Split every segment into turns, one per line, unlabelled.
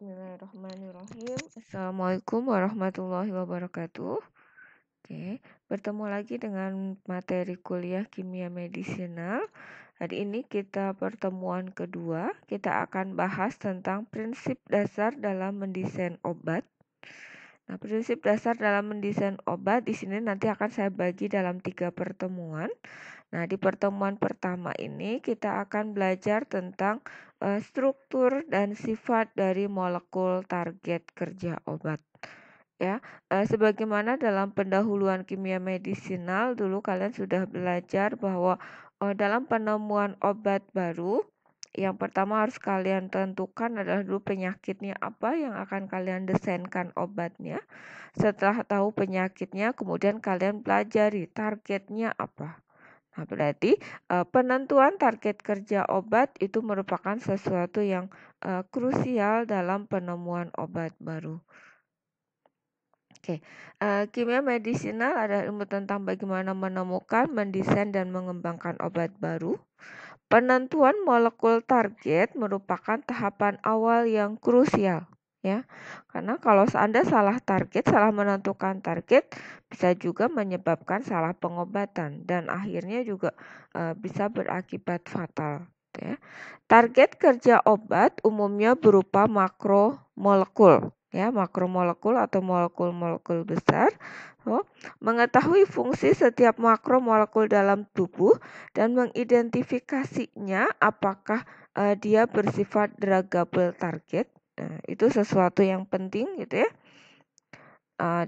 Bismillahirrahmanirrahim. Assalamualaikum warahmatullahi wabarakatuh. Oke, bertemu lagi dengan materi kuliah kimia medisinal. Hari ini kita pertemuan kedua. Kita akan bahas tentang prinsip dasar dalam mendesain obat. Nah, prinsip dasar dalam mendesain obat di sini nanti akan saya bagi dalam 3 pertemuan. Nah, di pertemuan pertama ini kita akan belajar tentang struktur dan sifat dari molekul target kerja obat. Ya, sebagaimana dalam pendahuluan kimia medisinal dulu kalian sudah belajar bahwa dalam penemuan obat baru, yang pertama harus kalian tentukan adalah dulu penyakitnya apa yang akan kalian desainkan obatnya. Setelah tahu penyakitnya, kemudian kalian pelajari targetnya apa. Nah, berarti penentuan target kerja obat itu merupakan sesuatu yang krusial dalam penemuan obat baru. Oke, kimia medisinal adalah ilmu tentang bagaimana menemukan, mendesain, dan mengembangkan obat baru. Penentuan molekul target merupakan tahapan awal yang krusial, ya. Karena kalau Anda salah target, salah menentukan target, bisa juga menyebabkan salah pengobatan dan akhirnya juga bisa berakibat fatal, ya. Target kerja obat umumnya berupa makromolekul, ya, makromolekul atau molekul-molekul besar. Mengetahui fungsi setiap makromolekul dalam tubuh dan mengidentifikasinya apakah dia bersifat druggable target. Nah, itu sesuatu yang penting gitu ya.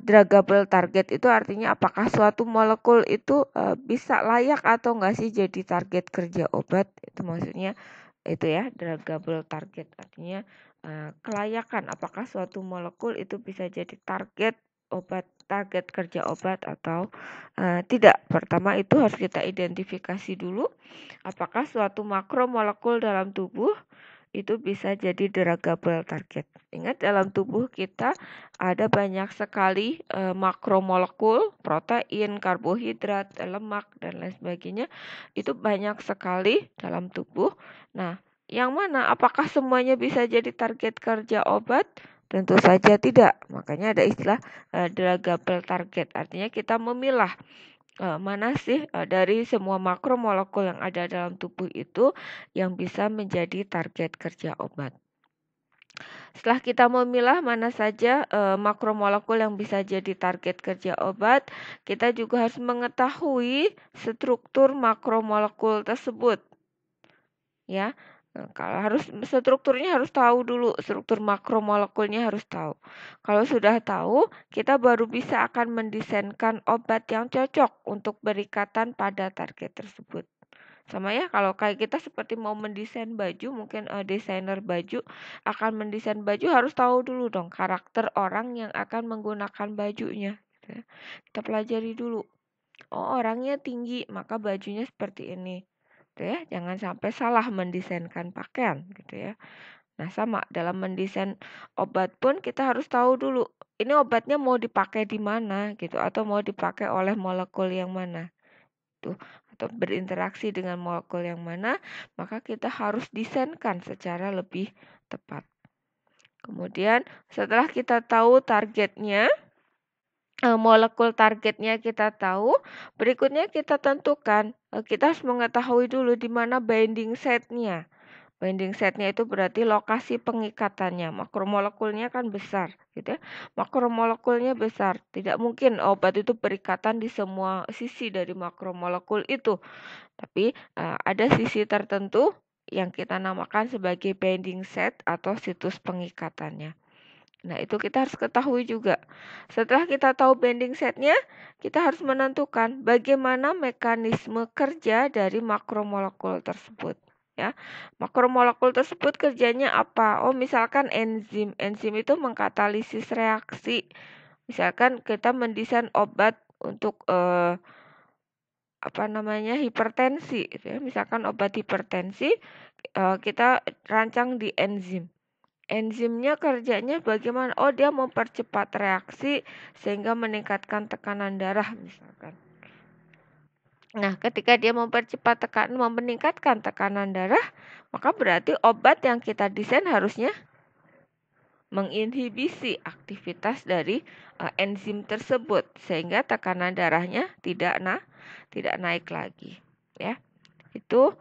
Druggable target itu artinya apakah suatu molekul itu bisa layak atau enggak sih jadi target kerja obat. Itu maksudnya itu ya, druggable target artinya kelayakan apakah suatu molekul itu bisa jadi target obat, target kerja obat atau tidak. Pertama itu harus kita identifikasi dulu apakah suatu makromolekul dalam tubuh itu bisa jadi druggable target. Ingat dalam tubuh kita ada banyak sekali makromolekul, protein, karbohidrat, lemak dan lain sebagainya. Itu banyak sekali dalam tubuh. Nah, yang mana? Apakah semuanya bisa jadi target kerja obat? Tentu saja tidak. Makanya ada istilah druggable target. Artinya kita memilah mana sih dari semua makromolekul yang ada dalam tubuh itu yang bisa menjadi target kerja obat. Setelah kita memilah mana saja makromolekul yang bisa jadi target kerja obat, kita juga harus mengetahui struktur makromolekul tersebut. Ya, kalau strukturnya harus tahu dulu, struktur makromolekulnya harus tahu. Kalau sudah tahu, kita baru bisa akan mendesainkan obat yang cocok untuk berikatan pada target tersebut. Sama ya, kalau kayak kita seperti mau mendesain baju, mungkin desainer baju akan mendesain baju harus tahu dulu dong karakter orang yang akan menggunakan bajunya. Gitu ya. Kita pelajari dulu. Oh, orangnya tinggi, maka bajunya seperti ini. Gitu ya, jangan sampai salah mendesainkan pakaian gitu ya. Nah, sama dalam mendesain obat pun kita harus tahu dulu ini obatnya mau dipakai di mana gitu atau mau dipakai oleh molekul yang mana. Tuh, atau berinteraksi dengan molekul yang mana, maka kita harus desainkan secara lebih tepat. Kemudian setelah kita tahu targetnya, molekul targetnya kita tahu, berikutnya kita tentukan, kita harus mengetahui dulu di mana binding setnya. Binding setnya itu berarti lokasi pengikatannya. Makromolekulnya kan besar, gitu ya. Makromolekulnya besar, tidak mungkin obat itu berikatan di semua sisi dari makromolekul itu. Tapi ada sisi tertentu yang kita namakan sebagai binding set atau situs pengikatannya. Nah, itu kita harus ketahui juga. Setelah kita tahu binding setnya, kita harus menentukan bagaimana mekanisme kerja dari makromolekul tersebut. Ya, makromolekul tersebut kerjanya apa? Oh, misalkan enzim. Enzim itu mengkatalisis reaksi. Misalkan kita mendesain obat untuk hipertensi. Gitu ya. Misalkan obat hipertensi, kita rancang di enzim. Enzimnya kerjanya bagaimana? Oh, dia mempercepat reaksi sehingga meningkatkan tekanan darah misalkan. Nah, ketika dia meningkatkan tekanan darah, maka berarti obat yang kita desain harusnya menginhibisi aktivitas dari enzim tersebut sehingga tekanan darahnya tidak naik lagi, ya. Itu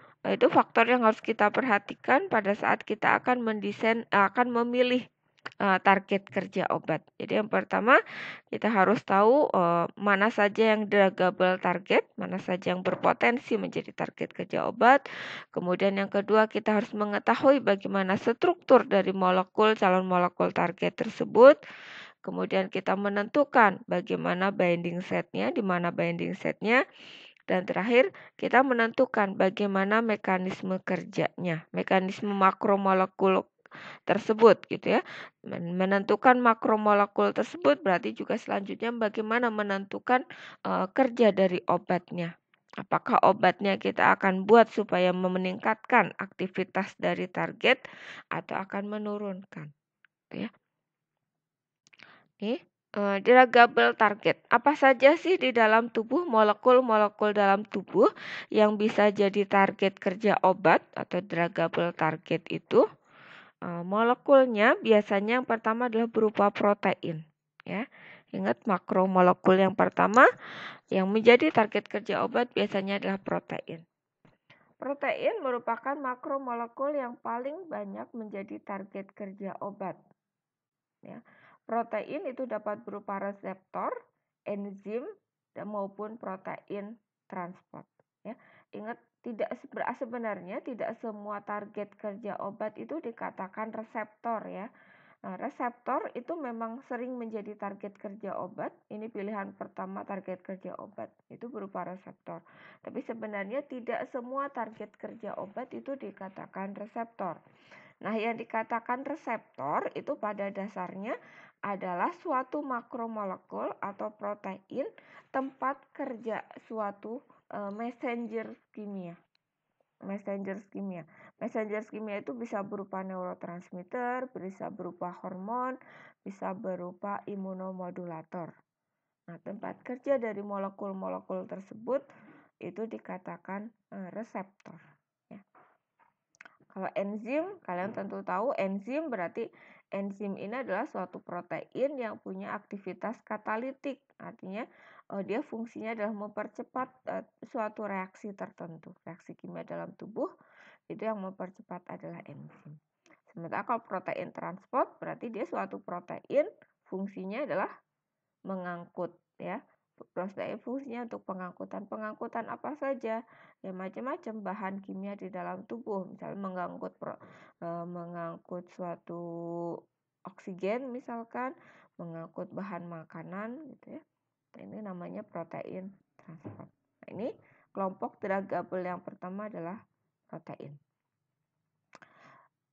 faktor yang harus kita perhatikan pada saat kita akan memilih target kerja obat. Jadi yang pertama kita harus tahu mana saja yang druggable target, mana saja yang berpotensi menjadi target kerja obat. Kemudian yang kedua kita harus mengetahui bagaimana struktur dari calon molekul target tersebut. Kemudian kita menentukan bagaimana binding setnya, di mana binding setnya. Dan terakhir, kita menentukan bagaimana mekanisme kerjanya, mekanisme makromolekul tersebut gitu ya. Menentukan makromolekul tersebut berarti juga selanjutnya bagaimana menentukan kerja dari obatnya. Apakah obatnya kita akan buat supaya meningkatkan aktivitas dari target atau akan menurunkan, gitu ya. Oke. Druggable target. Apa saja sih di dalam tubuh molekul-molekul dalam tubuh yang bisa jadi target kerja obat atau druggable target itu? Molekulnya biasanya yang pertama adalah berupa protein, ya. Ingat makromolekul yang pertama yang menjadi target kerja obat biasanya adalah protein. Protein merupakan makromolekul yang paling banyak menjadi target kerja obat, ya. Protein itu dapat berupa reseptor, enzim, dan maupun protein transport. Ya. Ingat, sebenarnya tidak semua target kerja obat itu dikatakan reseptor ya. Nah, reseptor itu memang sering menjadi target kerja obat. Ini pilihan pertama target kerja obat, itu berupa reseptor. Tapi sebenarnya tidak semua target kerja obat itu dikatakan reseptor. Nah, yang dikatakan reseptor itu pada dasarnya adalah suatu makromolekul atau protein tempat kerja suatu messenger kimia. Messenger kimia itu bisa berupa neurotransmitter, bisa berupa hormon, bisa berupa imunomodulator. Nah, tempat kerja dari molekul-molekul tersebut itu dikatakan reseptor. Ya. Kalau enzim, kalian tentu tahu enzim berarti enzim ini adalah suatu protein yang punya aktivitas katalitik. Artinya dia fungsinya adalah mempercepat suatu reaksi tertentu. Reaksi kimia dalam tubuh itu yang mempercepat adalah enzim. Sementara kalau protein transport berarti dia suatu protein fungsinya adalah mengangkut ya. Protein fungsinya untuk pengangkutan apa saja, ya macam-macam bahan kimia di dalam tubuh, misalnya mengangkut suatu oksigen misalkan, mengangkut bahan makanan gitu ya. Ini namanya protein transport. Nah, ini kelompok druggable yang pertama adalah protein.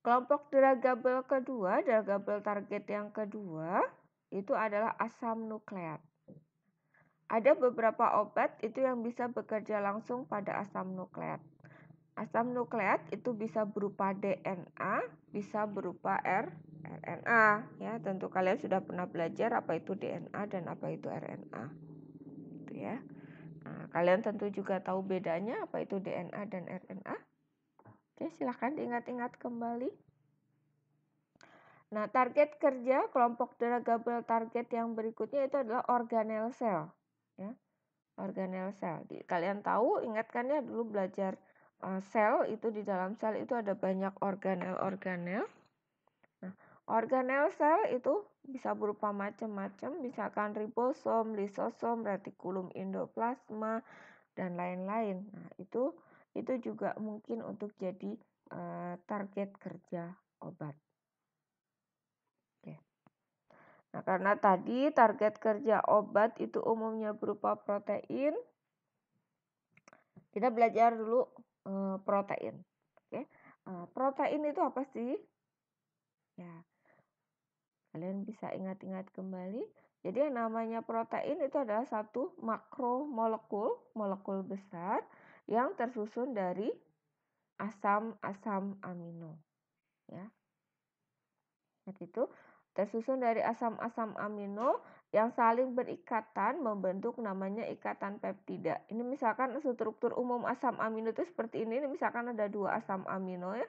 Kelompok druggable kedua, druggable target yang kedua itu adalah asam nukleat. Ada beberapa obat itu yang bisa bekerja langsung pada asam nukleat. Asam nukleat itu bisa berupa DNA, bisa berupa RNA. Ya, tentu kalian sudah pernah belajar apa itu DNA dan apa itu RNA. Gitu ya. Nah, kalian tentu juga tahu bedanya apa itu DNA dan RNA. Oke, silahkan diingat-ingat kembali. Nah, target kerja kelompok druggable target yang berikutnya itu adalah organel sel. Ya. Organel sel. Kalian tahu, ingatkan ya dulu belajar sel itu di dalam sel itu ada banyak organel-organel. Nah, organel sel itu bisa berupa macam-macam, misalkan ribosom, lisosom, retikulum endoplasma dan lain-lain. Nah, itu juga mungkin untuk jadi target kerja obat. Oke. Nah, karena tadi target kerja obat itu umumnya berupa protein, kita belajar dulu protein. Oke. Protein itu apa sih? Ya, kalian bisa ingat-ingat kembali. Jadi yang namanya protein itu adalah satu makromolekul, molekul besar yang tersusun dari asam-asam amino. Ya. Nah, itu tersusun dari asam-asam amino yang saling berikatan membentuk namanya ikatan peptida. Ini misalkan struktur umum asam amino itu seperti ini misalkan ada 2 asam amino ya.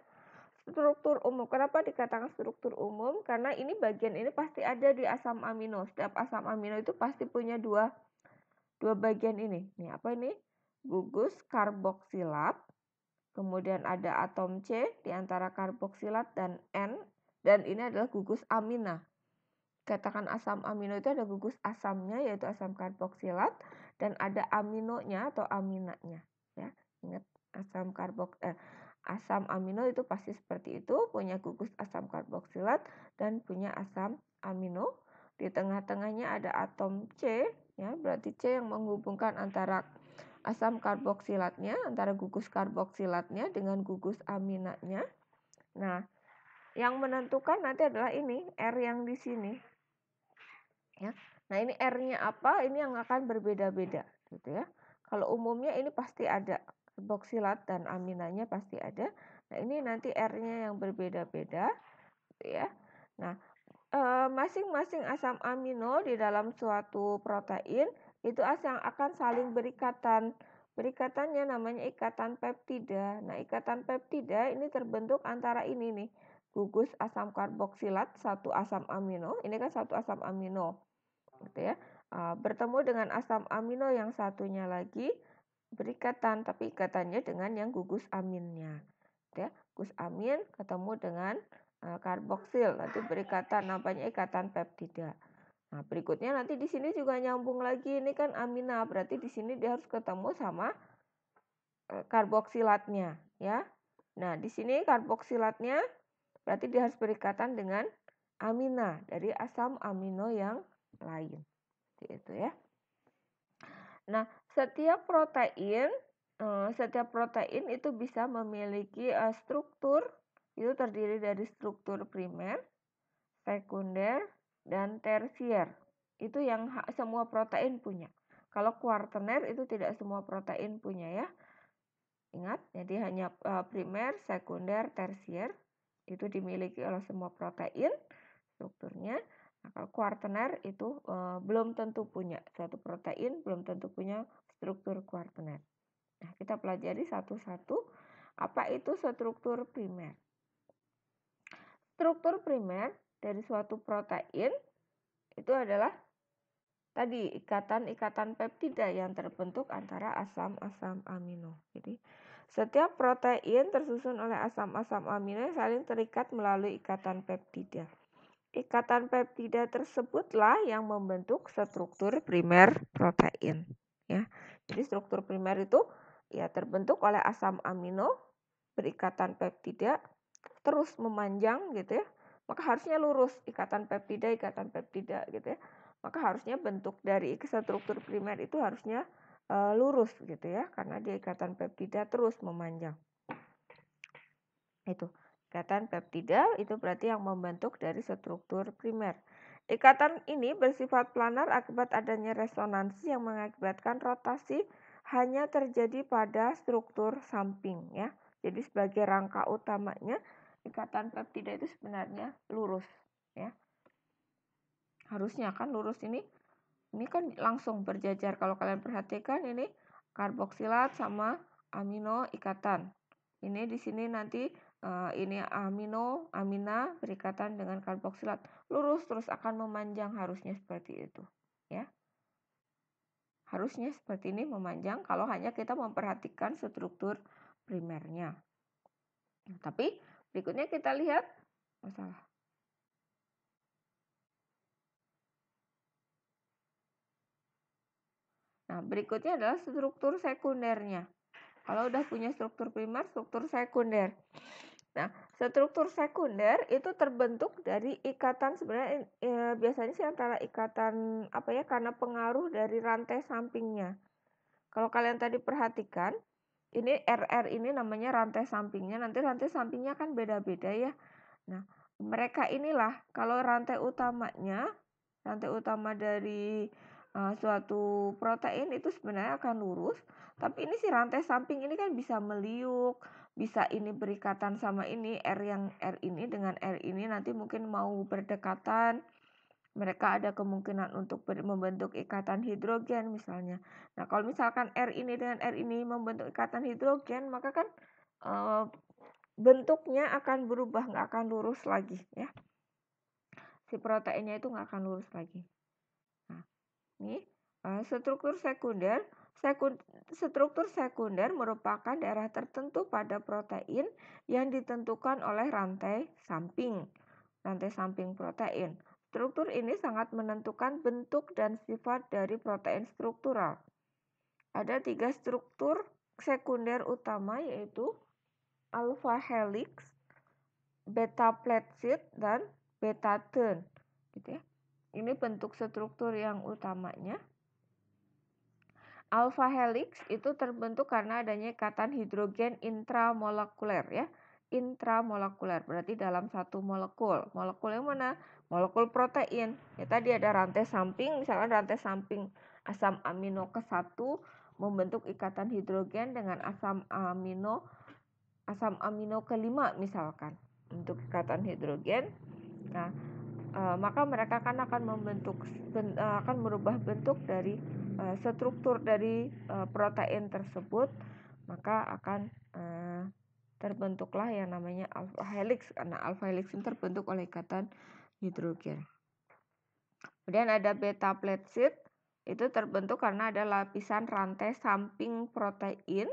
struktur umum. Kenapa dikatakan struktur umum? Karena ini bagian ini pasti ada di asam amino. Setiap asam amino itu pasti punya dua bagian ini. Nih apa ini? Gugus karboksilat. Kemudian ada atom C di antara karboksilat dan N. Dan ini adalah gugus amina. Katakan asam amino itu ada gugus asamnya yaitu asam karboksilat dan ada aminonya atau aminanya. Ya, ingat asam amino itu pasti seperti itu, punya gugus asam karboksilat dan punya asam amino. Di tengah-tengahnya ada atom C, ya, berarti C yang menghubungkan antara asam karboksilatnya, antara gugus karboksilatnya dengan gugus aminanya. Nah, yang menentukan nanti adalah ini R yang di sini. Ya. Nah, ini R-nya apa? Ini yang akan berbeda-beda, gitu ya. Kalau umumnya ini pasti ada karboksilat dan aminanya pasti ada. Nah, ini nanti R-nya yang berbeda-beda, gitu ya. Nah, masing-masing asam amino di dalam suatu protein itu yang akan saling berikatan. Berikatannya namanya ikatan peptida. Nah, ikatan peptida ini terbentuk antara ini nih, gugus asam karboksilat satu asam amino. Ini kan satu asam amino, gitu ya. Bertemu dengan asam amino yang satunya lagi berikatan, tapi ikatannya dengan yang gugus aminnya. Ya, gugus amin ketemu dengan karboksil, nanti berikatan namanya ikatan peptida. Nah, berikutnya nanti di sini juga nyambung lagi, ini kan amina, berarti di sini dia harus ketemu sama karboksilatnya, ya. Nah, di sini karboksilatnya berarti dia harus berikatan dengan amina dari asam amino yang lain. Seperti itu ya. Nah, setiap protein itu bisa memiliki struktur, itu terdiri dari struktur primer, sekunder, dan tersier. Itu yang semua protein punya. Kalau kuartener itu tidak semua protein punya ya. Ingat, jadi hanya primer, sekunder, tersier itu dimiliki oleh semua protein strukturnya. Nah, kalau kuartener itu belum tentu punya. Suatu protein belum tentu punya struktur kuartener. Nah, kita pelajari satu-satu apa itu struktur primer. Struktur primer dari suatu protein itu adalah tadi ikatan-ikatan peptida yang terbentuk antara asam-asam amino. Jadi setiap protein tersusun oleh asam-asam amino yang saling terikat melalui ikatan peptida. Ikatan peptida tersebutlah yang membentuk struktur primer protein. Ya, jadi struktur primer itu ya terbentuk oleh asam amino berikatan peptida terus memanjang gitu ya. Maka harusnya lurus ikatan peptida gitu ya. Maka harusnya bentuk dari struktur primer itu harusnya lurus gitu ya, karena dia ikatan peptida terus memanjang. Itu. Ikatan peptida itu berarti yang membentuk dari struktur primer. Ikatan ini bersifat planar akibat adanya resonansi yang mengakibatkan rotasi hanya terjadi pada struktur samping ya. Jadi sebagai rangka utamanya ikatan peptida itu sebenarnya lurus ya. Harusnya kan lurus ini kan langsung berjajar. Kalau kalian perhatikan ini karboksilat sama amino ikatan. Ini di sini nanti ini amina berikatan dengan karboksilat. Lurus terus akan memanjang, harusnya seperti itu, ya. Harusnya seperti ini memanjang kalau hanya kita memperhatikan struktur primernya. Nah, tapi berikutnya kita lihat masalah. Nah, berikutnya adalah struktur sekundernya. Kalau udah punya struktur primer, struktur sekunder. Nah, struktur sekunder itu terbentuk dari ikatan sebenarnya biasanya sih antara ikatan karena pengaruh dari rantai sampingnya. Kalau kalian tadi perhatikan, ini RR ini namanya rantai sampingnya. Nanti rantai sampingnya kan beda-beda ya. Nah, mereka inilah kalau rantai utama dari suatu protein itu sebenarnya akan lurus, tapi ini si rantai samping ini kan bisa meliuk, bisa ini berikatan sama ini R ini dengan R ini nanti mungkin mau berdekatan. Mereka ada kemungkinan untuk membentuk ikatan hidrogen misalnya. Nah, kalau misalkan R ini dengan R ini membentuk ikatan hidrogen, maka kan bentuknya akan berubah, nggak akan lurus lagi ya. Si proteinnya itu nggak akan lurus lagi. Nah, ini struktur sekunder. Struktur sekunder merupakan daerah tertentu pada protein yang ditentukan oleh rantai samping protein. Struktur ini sangat menentukan bentuk dan sifat dari protein struktural. Ada 3 struktur sekunder utama, yaitu alpha helix, beta plasmid, dan beta turn. Gitu ya. Ini bentuk struktur yang utamanya. Alpha helix itu terbentuk karena adanya ikatan hidrogen intramolekuler ya. Intramolekuler berarti dalam satu molekul. Molekul yang mana? Molekul protein. Ya, tadi ada rantai samping, misalkan rantai samping asam amino ke-1 membentuk ikatan hidrogen dengan asam amino ke-5 misalkan. Untuk ikatan hidrogen. Nah, maka mereka akan merubah bentuk dari struktur dari protein tersebut, maka akan terbentuklah yang namanya alpha helix, karena alpha helix ini terbentuk oleh ikatan hidrogen. Kemudian ada beta plasmid, itu terbentuk karena ada lapisan rantai samping protein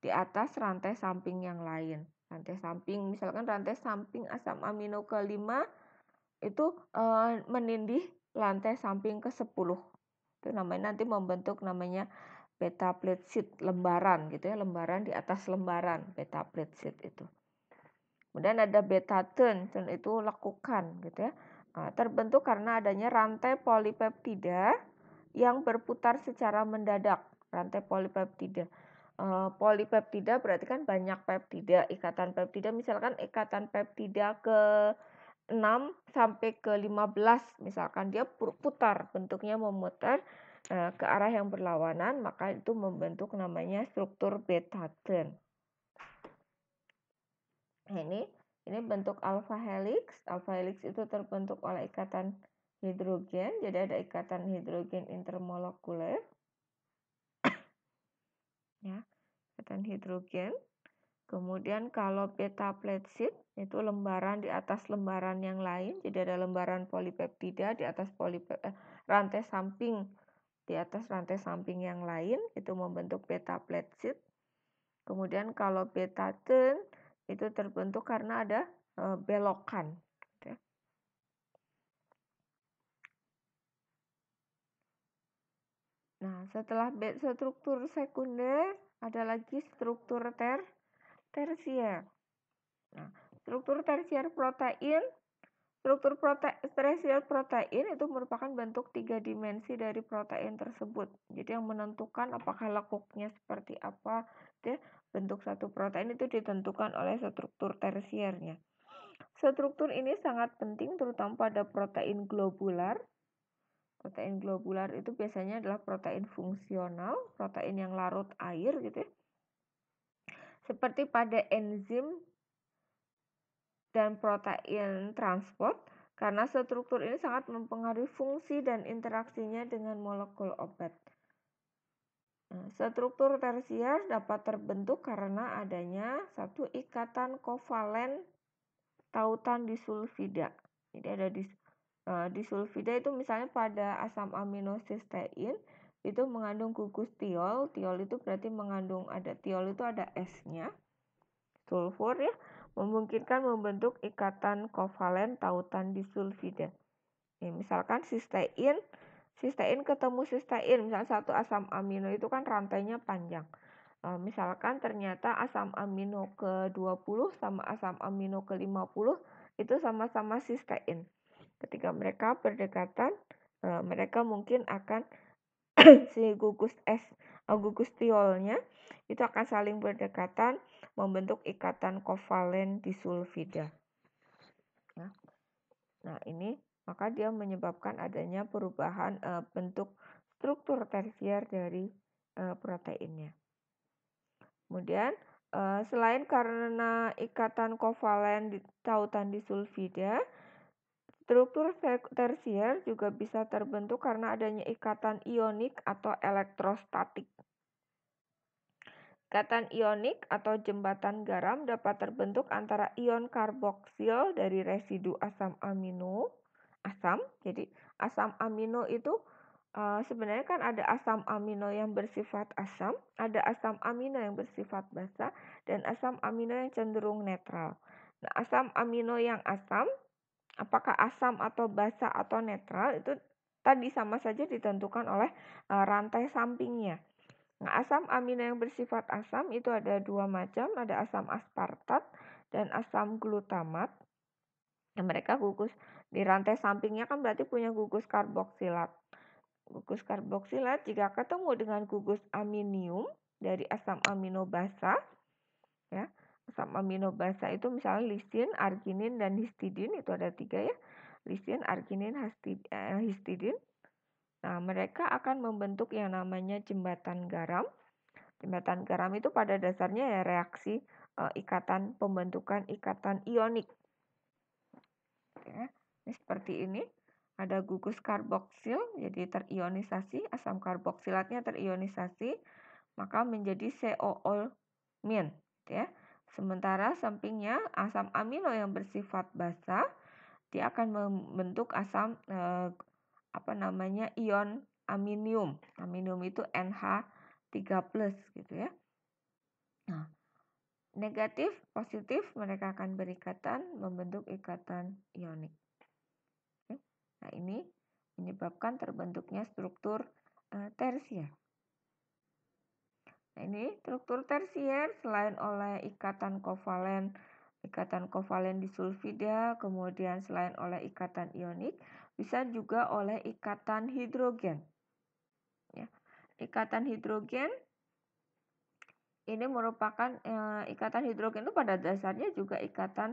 di atas rantai samping yang lain. Rantai samping, misalkan rantai samping asam amino ke-5 itu menindih lantai samping ke-10. Itu namanya nanti membentuk namanya beta plasmid, lembaran gitu ya, lembaran di atas lembaran beta plasmid itu. Kemudian ada beta turn itu lekukan gitu ya. Terbentuk karena adanya rantai polipeptida yang berputar secara mendadak. Rantai polipeptida. Polipeptida berarti kan banyak peptida, ikatan peptida, misalkan ikatan peptida ke 6 sampai ke 15 misalkan dia putar, bentuknya memutar ke arah yang berlawanan, maka itu membentuk namanya struktur beta turn. Nah, ini bentuk alpha helix. Alpha helix itu terbentuk oleh ikatan hidrogen, jadi ada ikatan hidrogen intermolekuler. Ya, ikatan hidrogen. Kemudian kalau beta plasmid itu lembaran di atas lembaran yang lain, jadi ada lembaran polipeptida di atas rantai samping di atas rantai samping yang lain, itu membentuk beta plasmid. Kemudian kalau beta turn itu terbentuk karena ada belokan. Nah, setelah struktur sekunder ada lagi struktur tersier. Nah, struktur tersier protein tersier protein itu merupakan bentuk 3 dimensi dari protein tersebut. Jadi yang menentukan apakah lekuknya seperti apa, ya, bentuk satu protein itu ditentukan oleh struktur tersiernya. Struktur ini sangat penting terutama pada protein globular. Protein globular itu biasanya adalah protein fungsional, protein yang larut air gitu ya. Seperti pada enzim dan protein transport, karena struktur ini sangat mempengaruhi fungsi dan interaksinya dengan molekul obat. Nah, struktur tersier dapat terbentuk karena adanya satu ikatan kovalen tautan disulfida. Jadi ada disulfida itu misalnya pada asam amino sistein itu mengandung gugus tiol. Tiol itu berarti tiol itu ada S-nya. Sulfur ya, memungkinkan membentuk ikatan kovalen tautan disulfida. Misalkan sistein ketemu sistein, misalnya satu asam amino itu kan rantainya panjang. Misalkan ternyata asam amino ke-20 sama asam amino ke-50 itu sama-sama sistein. Ketika mereka berdekatan, mereka mungkin akan si gugus tiolnya itu akan saling berdekatan membentuk ikatan kovalen disulfida. Ya. Nah, ini maka dia menyebabkan adanya perubahan bentuk struktur tersier dari proteinnya. Kemudian selain karena ikatan kovalen tautan disulfida, struktur tersier juga bisa terbentuk karena adanya ikatan ionik atau elektrostatik. Ikatan ionik atau jembatan garam dapat terbentuk antara ion karboksil dari residu asam amino. Jadi asam amino itu sebenarnya kan ada asam amino yang bersifat asam, ada asam amino yang bersifat basa, dan asam amino yang cenderung netral. Nah, asam amino yang asam, apakah asam atau basa atau netral, itu tadi sama saja ditentukan oleh rantai sampingnya. Nah, asam amino yang bersifat asam itu ada dua macam, ada asam aspartat dan asam glutamat. Nah, mereka gugus di rantai sampingnya kan berarti punya gugus karboksilat. Gugus karboksilat jika ketemu dengan gugus aminium dari asam amino basa, ya, asam amino basa itu misalnya lisin, arginin, dan histidin, itu ada 3 ya, lisin, arginin, histidin. Nah, mereka akan membentuk yang namanya jembatan garam. Jembatan garam itu pada dasarnya ya reaksi ikatan pembentukan ikatan ionik. Ya, ini seperti ini. Ada gugus karboksil, jadi terionisasi, asam karboksilatnya terionisasi, maka menjadi COO-, ya. Sementara sampingnya asam amino yang bersifat basa, dia akan membentuk asam ion aminium. Aminium itu NH3+ gitu ya. Nah, negatif, positif mereka akan berikatan membentuk ikatan ionik. Oke. Nah, ini menyebabkan terbentuknya struktur tersier. Nah, ini struktur tersier selain oleh ikatan kovalen disulfida, kemudian selain oleh ikatan ionik, bisa juga oleh ikatan hidrogen. Ya. Ikatan hidrogen ini merupakan ikatan hidrogen itu pada dasarnya juga ikatan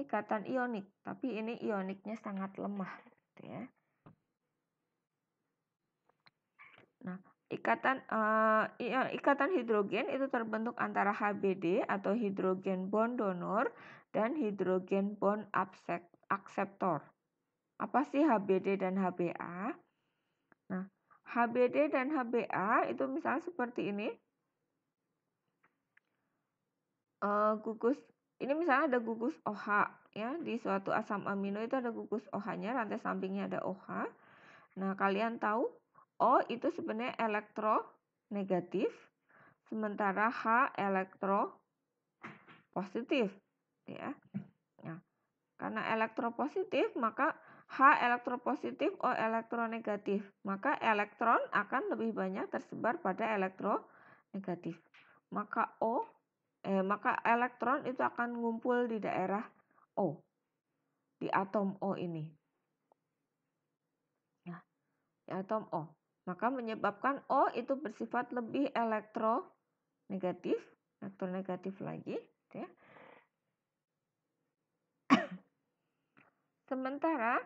ikatan ionik, tapi ini ioniknya sangat lemah, gitu ya. Nah, ikatan hidrogen itu terbentuk antara HBD atau hidrogen bond donor dan hidrogen bond akseptor. Apa sih HBD dan HBA? Nah, HBD dan HBA itu misalnya seperti ini. Gugus ini misalnya ada gugus OH ya, di suatu asam amino itu ada gugus OH-nya, rantai sampingnya ada OH. Nah, kalian tahu O itu sebenarnya elektronegatif, sementara H elektropositif ya. Nah, karena elektropositif maka H elektropositif, O elektronegatif. Maka elektron akan lebih banyak tersebar pada elektronegatif. Maka elektron itu akan ngumpul di daerah O, di atom O ini. Nah, di atom O. Maka menyebabkan O itu bersifat lebih elektronegatif lagi, ya. Sementara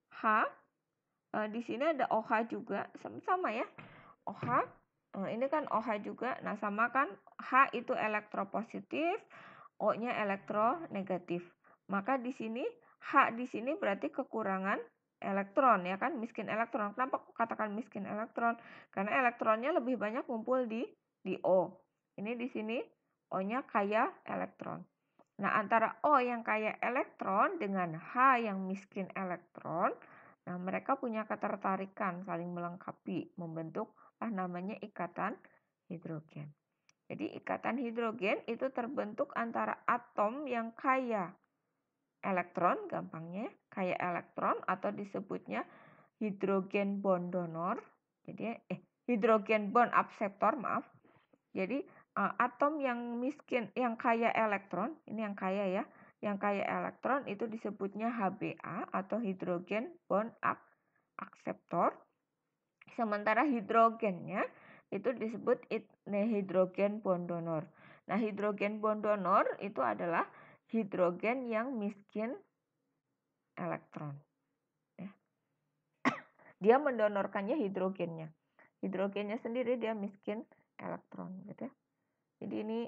H di sini ada OH juga, sama ya. OH ini kan OH juga. Nah, sama kan H itu elektropositif, O-nya elektronegatif. Maka di sini H di sini berarti kekurangan elektron ya kan, miskin elektron. Kenapa katakan miskin elektron? Karena elektronnya lebih banyak kumpul di O. Ini di sini O-nya kaya elektron. Nah, antara O yang kaya elektron dengan H yang miskin elektron, nah mereka punya ketertarikan saling melengkapi, membentuk namanya ikatan hidrogen. Jadi ikatan hidrogen itu terbentuk antara atom yang kaya elektron, gampangnya kaya elektron atau disebutnya hidrogen bond donor. Jadi hidrogen bond akseptor, maaf. Jadi atom yang miskin, yang kaya elektron, ini yang kaya ya, yang kaya elektron itu disebutnya HBA atau hidrogen bond akseptor. Sementara hidrogennya itu disebut hidrogen bond donor. Nah, hidrogen bond donor itu adalah hidrogen yang miskin elektron. Ya. Dia mendonorkannya hidrogennya. Hidrogennya sendiri dia miskin elektron, gitu. Jadi ini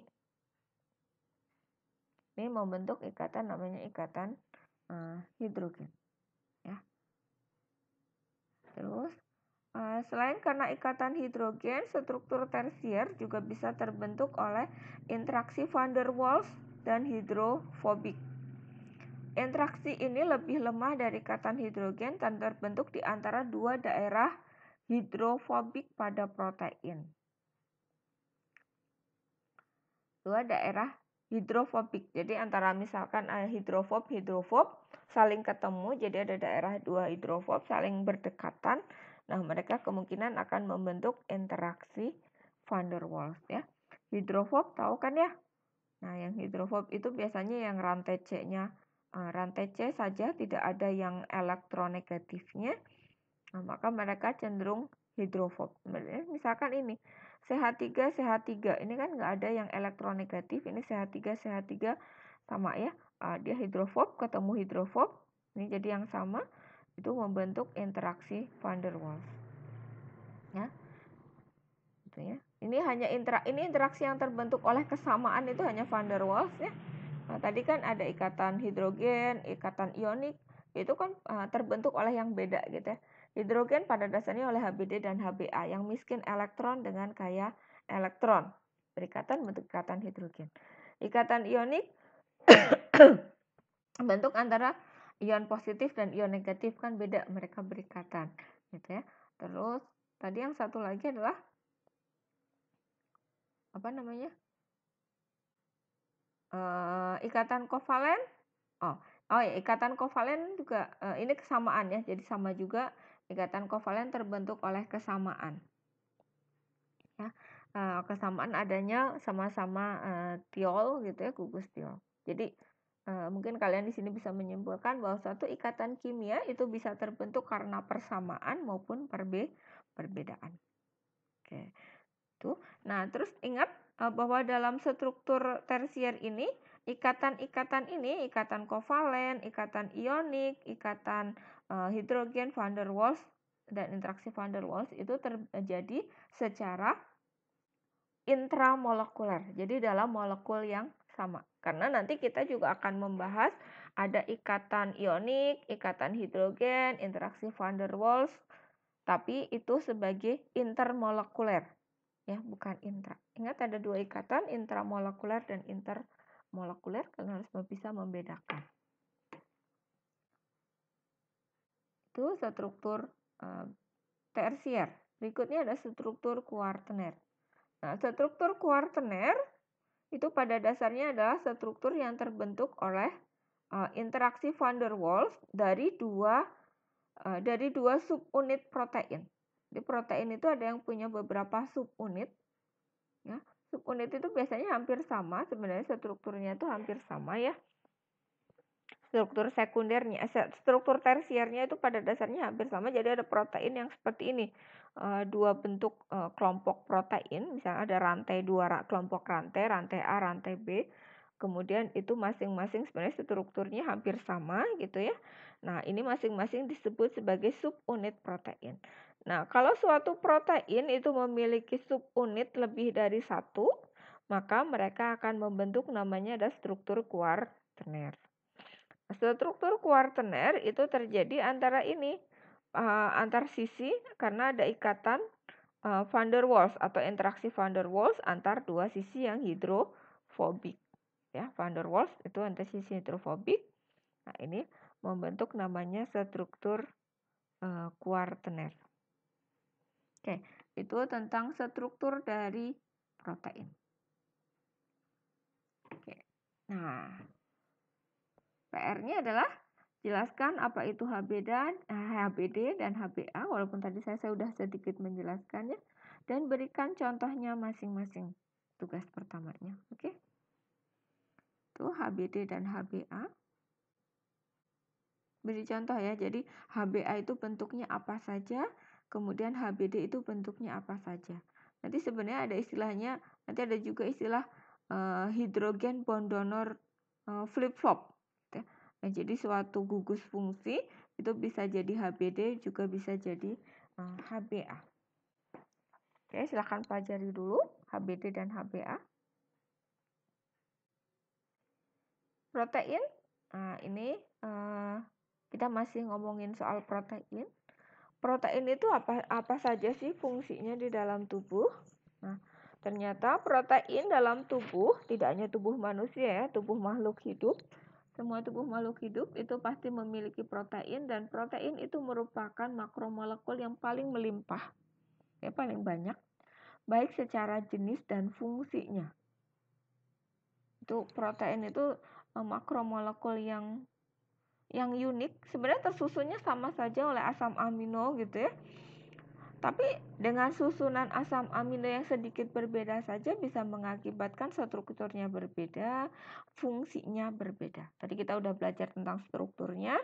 membentuk ikatan namanya ikatan hidrogen. Ya. Terus Selain karena ikatan hidrogen, struktur tersier juga bisa terbentuk oleh interaksi van der Waals dan hidrofobik. Interaksi ini lebih lemah dari ikatan hidrogen dan terbentuk di antara dua daerah hidrofobik pada protein. Dua daerah hidrofobik. Jadi antara misalkan hidrofob saling ketemu, jadi ada daerah dua hidrofob saling berdekatan. Nah, mereka kemungkinan akan membentuk interaksi van der Waals ya. Hidrofob tahu kan ya? Nah, yang hidrofob itu biasanya yang rantai C-nya rantai C saja, tidak ada yang elektronegatifnya. Nah, maka mereka cenderung hidrofob. Misalkan ini CH3 ini kan nggak ada yang elektronegatif, ini CH3 sama ya, dia hidrofob ketemu hidrofob, ini jadi yang sama, itu membentuk interaksi van der Waals ya. Gitu ya. Ini hanya interaksi yang terbentuk oleh kesamaan, itu hanya van der Waals ya. Nah, tadi kan ada ikatan hidrogen, ikatan ionik, itu kan terbentuk oleh yang beda gitu ya. Hidrogen pada dasarnya oleh HBD dan HBA, yang miskin elektron dengan kaya elektron. Berikatan bentuk ikatan hidrogen. Ikatan ionik bentuk antara ion positif dan ion negatif, kan beda, mereka berikatan gitu ya. Terus tadi yang satu lagi adalah apa namanya? Ikatan kovalen. Oh ya, ikatan kovalen juga ini kesamaan ya. Jadi sama juga, ikatan kovalen terbentuk oleh kesamaan. Ya. Kesamaan adanya sama-sama tiol gitu ya, gugus tiol. Jadi mungkin kalian di sini bisa menyimpulkan bahwa suatu ikatan kimia itu bisa terbentuk karena persamaan maupun perbedaan. Oke. Tuh. Nah, terus ingat bahwa dalam struktur tersier ini, ikatan-ikatan ini, ikatan kovalen, ikatan ionik, ikatan hidrogen van der Waals dan interaksi van der Waals itu terjadi secara intramolekuler. Jadi dalam molekul yang sama. Karena nanti kita juga akan membahas ada ikatan ionik, ikatan hidrogen, interaksi van der Waals, tapi itu sebagai intermolekuler. Ya, bukan intra. Ingat ada dua ikatan, intramolekuler dan intermolekuler, kalian harus bisa membedakan. Itu struktur tersier. Berikutnya ada struktur kuartener. Nah, struktur kuartener itu pada dasarnya adalah struktur yang terbentuk oleh interaksi van der Waals dari dua subunit protein. Di protein itu ada yang punya beberapa subunit. Ya, subunit itu biasanya hampir sama, sebenarnya strukturnya itu hampir sama ya. Struktur sekundernya, struktur tersiernya itu pada dasarnya hampir sama. Jadi ada protein yang seperti ini, dua bentuk kelompok protein, misalnya ada rantai dua kelompok rantai A, rantai B. Kemudian itu masing-masing sebenarnya strukturnya hampir sama gitu ya. Nah, ini masing-masing disebut sebagai subunit protein. Nah, kalau suatu protein itu memiliki subunit lebih dari satu, maka mereka akan membentuk namanya ada struktur kuartener. Struktur kuartener itu terjadi antara ini, antar sisi, karena ada ikatan van der Waals atau interaksi van der Waals antar dua sisi yang hidrofobik. Ya, van der Waals itu antar sisi hidrofobik. Nah, ini membentuk namanya struktur kuartener. Oke, itu tentang struktur dari protein. Oke. Nah, PR-nya adalah jelaskan apa itu HBD dan HBA, walaupun tadi saya sudah sedikit menjelaskannya, dan berikan contohnya masing-masing tugas pertamanya. Oke. Itu HBD dan HBA. Beri contoh ya, jadi HBA itu bentuknya apa saja, kemudian HBD itu bentuknya apa saja. Nanti sebenarnya ada istilahnya, nanti ada juga istilah hidrogen bond donor flip-flop. Nah, jadi suatu gugus fungsi itu bisa jadi HBD, juga bisa jadi HBA. Oke, silakan pelajari dulu HBD dan HBA. Protein, ini kita masih ngomongin soal protein. protein itu apa saja sih fungsinya di dalam tubuh? Nah, ternyata protein dalam tubuh, tidak hanya tubuh manusia ya, tubuh makhluk hidup, semua tubuh makhluk hidup itu pasti memiliki protein, dan protein itu merupakan makromolekul yang paling melimpah, ya paling banyak, baik secara jenis dan fungsinya. Itu protein itu makromolekul yang unik, sebenarnya tersusunnya sama saja oleh asam amino gitu ya. Tapi dengan susunan asam amino yang sedikit berbeda saja bisa mengakibatkan strukturnya berbeda, fungsinya berbeda. Tadi kita udah belajar tentang strukturnya.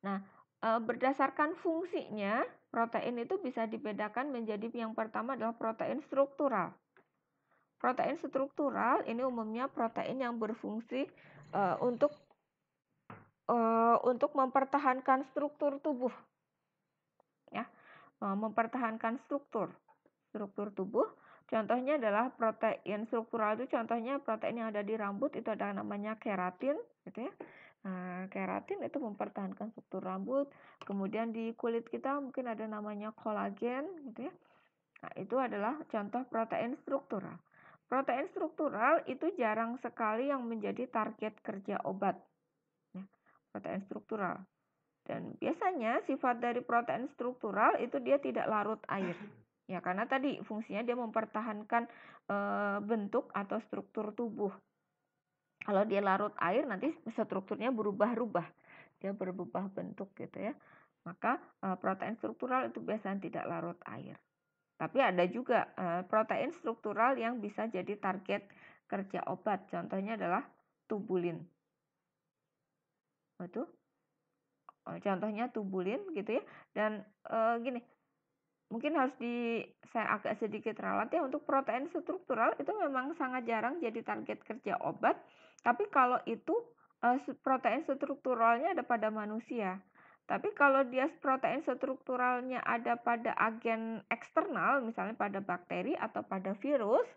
Nah, berdasarkan fungsinya, protein itu bisa dibedakan menjadi yang pertama adalah protein struktural. Protein struktural ini umumnya protein yang berfungsi untuk mempertahankan struktur tubuh, ya, mempertahankan struktur tubuh. Contohnya adalah protein struktural itu, contohnya protein yang ada di rambut itu ada namanya keratin, gitu ya. Nah, keratin itu mempertahankan struktur rambut. Kemudian di kulit kita mungkin ada namanya kolagen, gitu ya. Nah, itu adalah contoh protein struktural. Protein struktural itu jarang sekali yang menjadi target kerja obat. Protein struktural. Dan biasanya sifat dari protein struktural itu dia tidak larut air. Ya, karena tadi fungsinya dia mempertahankan bentuk atau struktur tubuh. Kalau dia larut air nanti strukturnya berubah-ubah. Dia berubah bentuk gitu ya. Maka protein struktural itu biasanya tidak larut air. Tapi ada juga protein struktural yang bisa jadi target kerja obat. Contohnya adalah tubulin. Itu contohnya tubulin gitu ya. Dan gini, mungkin harus saya agak sedikit ralat ya, untuk protein struktural itu memang sangat jarang jadi target kerja obat. Tapi kalau itu protein strukturalnya ada pada manusia. Tapi kalau dia protein strukturalnya ada pada agen eksternal, misalnya pada bakteri atau pada virus,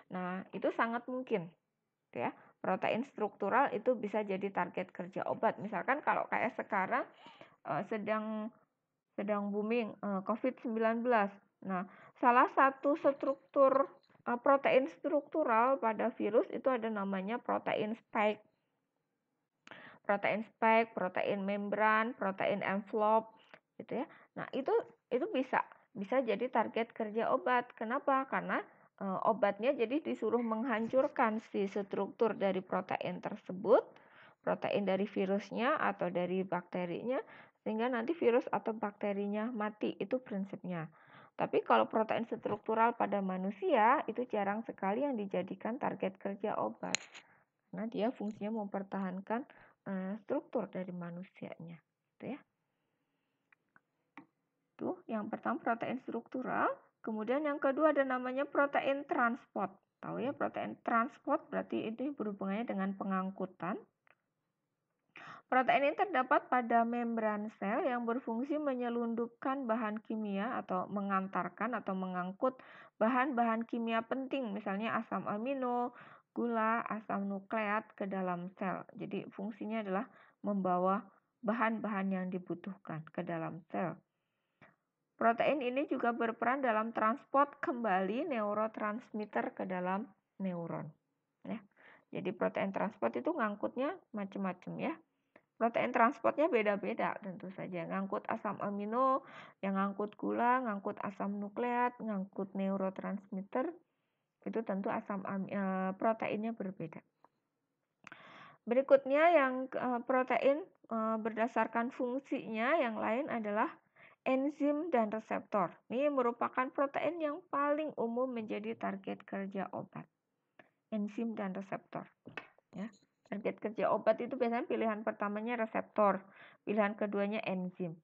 nah itu sangat mungkin, ya. Protein struktural itu bisa jadi target kerja obat. Misalkan kalau kayak sekarang sedang booming COVID-19. Nah, salah satu struktur protein struktural pada virus itu ada namanya protein spike. Protein spike, protein membran, protein envelope gitu ya. Nah, itu bisa jadi target kerja obat. Kenapa? Karena obatnya jadi disuruh menghancurkan si struktur dari protein tersebut, protein dari virusnya atau dari bakterinya, sehingga nanti virus atau bakterinya mati. Itu prinsipnya. Tapi kalau protein struktural pada manusia itu jarang sekali yang dijadikan target kerja obat. Karena dia fungsinya mempertahankan struktur dari manusianya, gitu ya. Tuh, yang pertama protein struktural, kemudian yang kedua ada namanya protein transport. Tahu ya, protein transport berarti itu berhubungannya dengan pengangkutan. Protein ini terdapat pada membran sel yang berfungsi menyelundupkan bahan kimia atau mengantarkan atau mengangkut bahan-bahan kimia penting, misalnya asam amino, gula, asam nukleat ke dalam sel. Jadi fungsinya adalah membawa bahan-bahan yang dibutuhkan ke dalam sel. Protein ini juga berperan dalam transport kembali neurotransmitter ke dalam neuron. Ya. Jadi protein transport itu ngangkutnya macam-macam ya. Protein transportnya beda-beda tentu saja. Ngangkut asam amino, yang ngangkut gula, ngangkut asam nukleat, ngangkut neurotransmitter. Itu tentu proteinnya berbeda. Berikutnya yang protein berdasarkan fungsinya yang lain adalah enzim dan reseptor. Ini merupakan protein yang paling umum menjadi target kerja obat. Enzim dan reseptor. Ya. Target kerja obat itu biasanya pilihan pertamanya reseptor, pilihan keduanya enzim.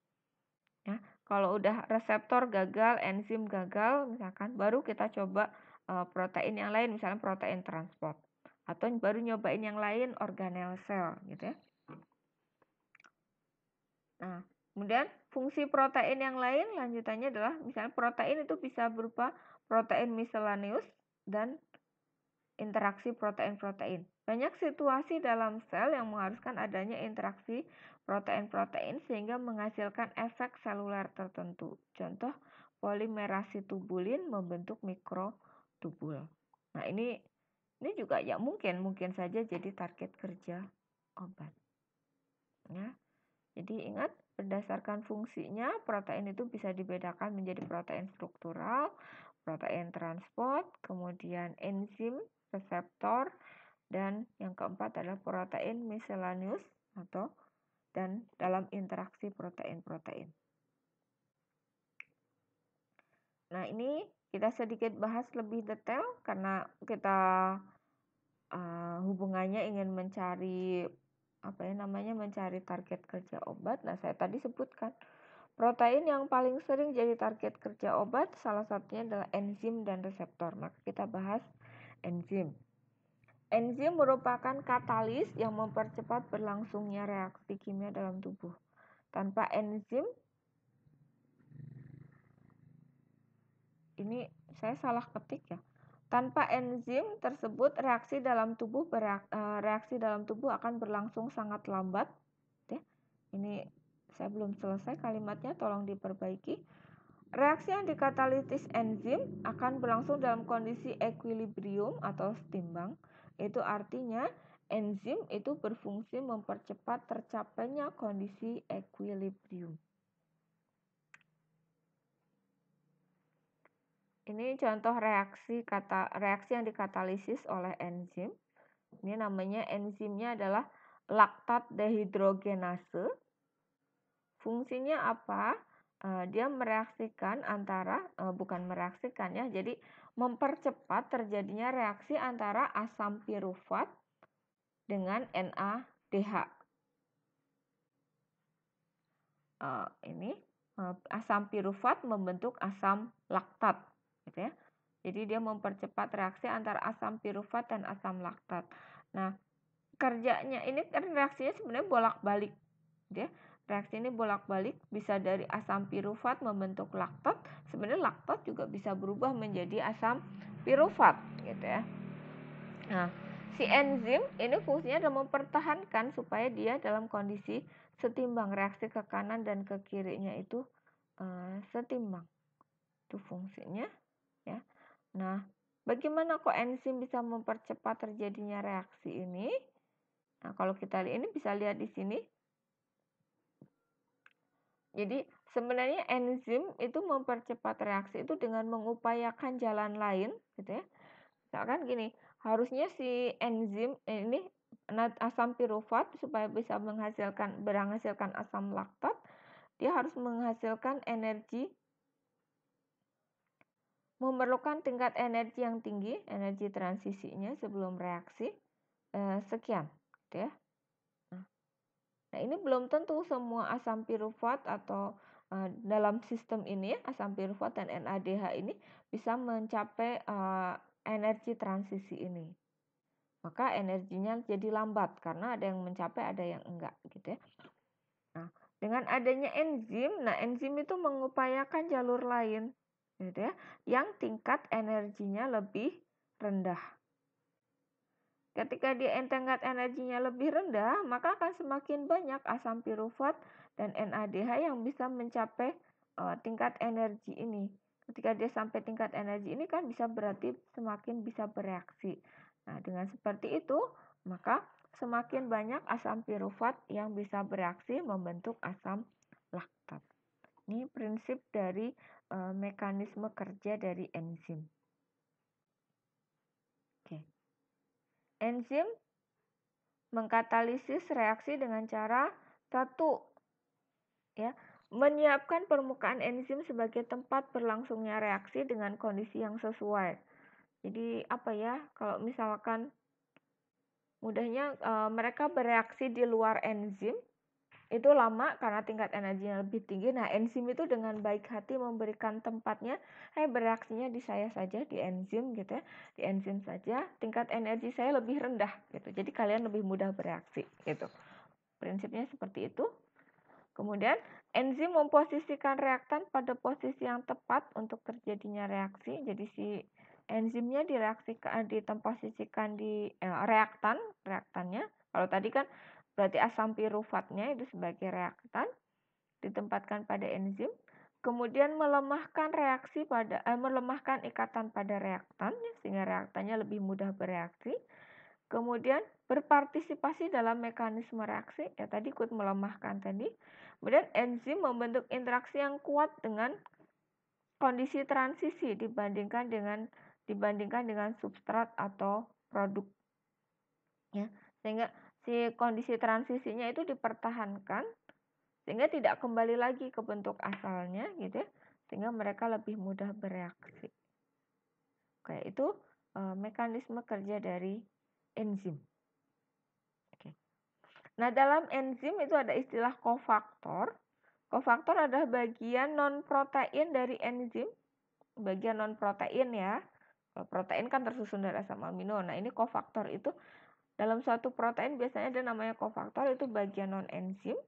Ya. Kalau udah reseptor gagal, enzim gagal, misalkan baru kita coba protein yang lain, misalnya protein transport. Atau baru nyobain yang lain, organel sel, gitu ya. Nah, kemudian fungsi protein yang lain lanjutannya adalah misalnya protein itu bisa berupa protein miscellaneous dan interaksi protein-protein. Banyak situasi dalam sel yang mengharuskan adanya interaksi protein-protein sehingga menghasilkan efek seluler tertentu. Contoh, polimerasi tubulin membentuk mikrotubul. Nah, ini juga ya mungkin saja jadi target kerja obat. Ya. Jadi ingat, berdasarkan fungsinya, protein itu bisa dibedakan menjadi protein struktural, protein transport, kemudian enzim, reseptor, dan yang keempat adalah protein miscellaneous dan dalam interaksi protein-protein. Nah, ini kita sedikit bahas lebih detail karena kita hubungannya ingin mencari mencari target kerja obat. Nah, saya tadi sebutkan protein yang paling sering jadi target kerja obat salah satunya adalah enzim dan reseptor. Maka kita bahas enzim. Enzim merupakan katalis yang mempercepat berlangsungnya reaksi kimia dalam tubuh. Tanpa enzim, ini saya salah ketik ya. Tanpa enzim tersebut reaksi dalam tubuh akan berlangsung sangat lambat. Ya. Ini saya belum selesai kalimatnya, tolong diperbaiki. Reaksi yang dikatalisis enzim akan berlangsung dalam kondisi equilibrium atau setimbang. Itu artinya enzim itu berfungsi mempercepat tercapainya kondisi equilibrium. Ini contoh reaksi yang dikatalisis oleh enzim. Ini namanya enzimnya adalah laktat dehidrogenase. Fungsinya apa? Dia mereaksikan jadi mempercepat terjadinya reaksi antara asam pirufat dengan NADH. Asam pirufat membentuk asam laktat, gitu ya. Jadi dia mempercepat reaksi antara asam pirufat dan asam laktat. Nah, kerjanya ini kan reaksinya sebenarnya bolak-balik, gitu ya. Reaksi ini bolak-balik, bisa dari asam pirufat membentuk laktat. Sebenarnya laktat juga bisa berubah menjadi asam pirufat, gitu ya. Nah, si enzim ini fungsinya adalah mempertahankan supaya dia dalam kondisi setimbang, reaksi ke kanan dan ke kirinya itu setimbang. Itu fungsinya, ya. Nah, bagaimana kok enzim bisa mempercepat terjadinya reaksi ini? Nah, kalau kita lihat ini bisa lihat di sini. Jadi sebenarnya enzim itu mempercepat reaksi itu dengan mengupayakan jalan lain, gitu ya. Misalkan gini, harusnya si enzim ini asam pirufat supaya bisa menghasilkan asam laktat, dia harus menghasilkan energi, memerlukan tingkat energi yang tinggi, energi transisinya sebelum reaksi sekian, gitu ya. Nah, ini belum tentu semua asam pirufat atau dalam sistem ini asam pirufat dan NADH ini bisa mencapai energi transisi ini. Maka energinya jadi lambat karena ada yang mencapai, ada yang enggak, gitu ya. Nah, dengan adanya enzim, enzim itu mengupayakan jalur lain, gitu ya, yang tingkat energinya lebih rendah. Ketika dia tingkat energinya lebih rendah, maka akan semakin banyak asam pirufat dan NADH yang bisa mencapai tingkat energi ini. Ketika dia sampai tingkat energi ini kan bisa berarti semakin bisa bereaksi. Nah, dengan seperti itu, maka semakin banyak asam pirufat yang bisa bereaksi membentuk asam laktat. Ini prinsip dari mekanisme kerja dari enzim. Enzim mengkatalisis reaksi dengan cara satu, ya, menyiapkan permukaan enzim sebagai tempat berlangsungnya reaksi dengan kondisi yang sesuai. Jadi apa ya, kalau misalkan mudahnya mereka bereaksi di luar enzim itu lama karena tingkat energinya lebih tinggi. Nah, enzim itu dengan baik hati memberikan tempatnya, bereaksinya di saya saja, di enzim gitu ya. Di enzim saja, tingkat energi saya lebih rendah gitu. Jadi kalian lebih mudah bereaksi gitu. Prinsipnya seperti itu. Kemudian, enzim memposisikan reaktan pada posisi yang tepat untuk terjadinya reaksi. Jadi si enzimnya diposisikan di reaktannya. Kalau tadi kan berarti asam piruvatnya itu sebagai reaktan ditempatkan pada enzim, kemudian melemahkan melemahkan ikatan pada reaktan sehingga reaktannya lebih mudah bereaksi. Kemudian berpartisipasi dalam mekanisme reaksi, ya tadi ikut melemahkan tadi. Kemudian enzim membentuk interaksi yang kuat dengan kondisi transisi dibandingkan dengan substrat atau produk. Ya, sehingga si kondisi transisinya itu dipertahankan sehingga tidak kembali lagi ke bentuk asalnya gitu ya, sehingga mereka lebih mudah bereaksi. Oke, itu mekanisme kerja dari enzim. Oke. Nah, dalam enzim itu ada istilah kofaktor. Kofaktor adalah bagian non-protein dari enzim. Bagian non-protein ya. Kalau protein kan tersusun dari asam amino. Nah, ini kofaktor itu dalam suatu protein biasanya ada namanya kofaktor, itu bagian non-enzim.